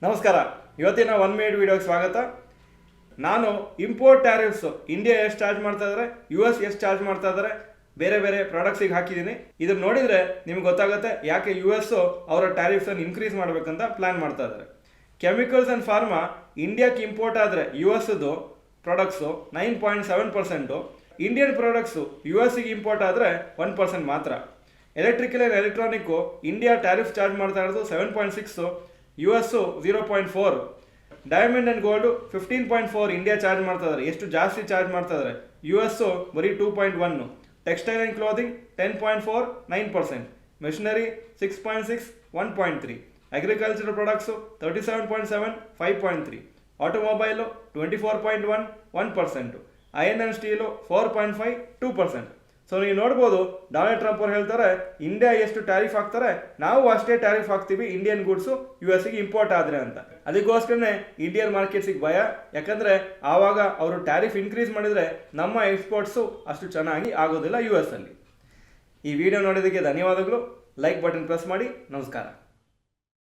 ನಮಸ್ಕಾರ. ಇವತ್ತಿನ 1 ಮಿನಿಟ್ ವಿಡಿಯೋಗೆ ಸ್ವಾಗತ. ನಾನು ಇಂಪೋರ್ಟ್ ಟ್ಯಾರಿಫ್ಸ್ ಇಂಡಿಯಾ ಎಷ್ಟು ಚಾರ್ಜ್ ಮಾಡ್ತಾ ಇದ್ದಾರೆ, US ಎಷ್ಟು ಚಾರ್ಜ್ ಮಾಡ್ತಾ ಇದ್ದಾರೆ, ಬೇರೆ ಬೇರೆ ಪ್ರಾಡಕ್ಟ್ಸಿಗೆ ಹಾಕಿದ್ದೀನಿ. ಇದನ್ನ ನೋಡಿದರೆ ನಿಮ್ಗೆ ಗೊತ್ತಾಗುತ್ತೆ ಯಾಕೆ US ಅವರ ಟ್ಯಾರಿಫ್ಸನ್ನು ಇನ್ಕ್ರೀಸ್ ಮಾಡಬೇಕಂತ ಪ್ಲ್ಯಾನ್ ಮಾಡ್ತಾ ಇದ್ದಾರೆ. ಕೆಮಿಕಲ್ಸ್ ಆ್ಯಂಡ್ ಫಾರ್ಮಾ ಇಂಡಿಯಾಕ್ಕೆ ಇಂಪೋರ್ಟ್ ಆದರೆ USದು ಪ್ರಾಡಕ್ಟ್ಸು 9.7%, ಇಂಡಿಯನ್ ಪ್ರಾಡಕ್ಟ್ಸು USಗೆ ಇಂಪೋರ್ಟ್ ಆದರೆ 1% ಮಾತ್ರ. Electrical and electronic India tariff charge ಮಾಡ್ತಾ ಇರೋದು 7.6, US 0.4. Diamond and gold 15.4 India charge ಮಾಡ್ತಾ ಇದ್ದಾರೆ. ಎಷ್ಟು ಜಾಸ್ತಿ ಚಾರ್ಜ್ ಮಾಡ್ತಾ ಇದ್ದಾರೆ, US ಬರೀ 2.1. Textile and clothing 10.4, 9%. Machinery 6.6, 1.3. Agriculture products 37.7, 5.3. Automobile 24.1, 1%. Iron and steel 4.5, 2%. So ನೀವು ನೋಡ್ಬೋದು, ಡೊನಾಲ್ಡ್ ಟ್ರಂಪ್ ಅವ್ರು ಹೇಳ್ತಾರೆ ಇಂಡಿಯಾ ಎಷ್ಟು ಟ್ಯಾರಿಫ್ ಹಾಕ್ತಾರೆ ನಾವು ಅಷ್ಟೇ ಟ್ಯಾರಿಫ್ ಹಾಕ್ತೀವಿ ಇಂಡಿಯನ್ ಗೂಡ್ಸು USಗೆ ಇಂಪೋರ್ಟ್ ಆದರೆ ಅಂತ. ಅದಕ್ಕೋಸ್ಕರನೇ ಇಂಡಿಯನ್ ಮಾರ್ಕೆಟ್ಸಿಗೆ ಭಯ. ಯಾಕಂದರೆ ಆವಾಗ ಅವರು ಟ್ಯಾರಿಫ್ ಇನ್ಕ್ರೀಸ್ ಮಾಡಿದರೆ ನಮ್ಮ ಎಕ್ಸ್ಪೋರ್ಟ್ಸು ಅಷ್ಟು ಚೆನ್ನಾಗಿ ಆಗೋದಿಲ್ಲ US ಅಲ್ಲಿ. ಈ ವಿಡಿಯೋ ನೋಡೋದಕ್ಕೆ ಧನ್ಯವಾದಗಳು. ಲೈಕ್ ಬಟನ್ ಪ್ರೆಸ್ ಮಾಡಿ. ನಮಸ್ಕಾರ.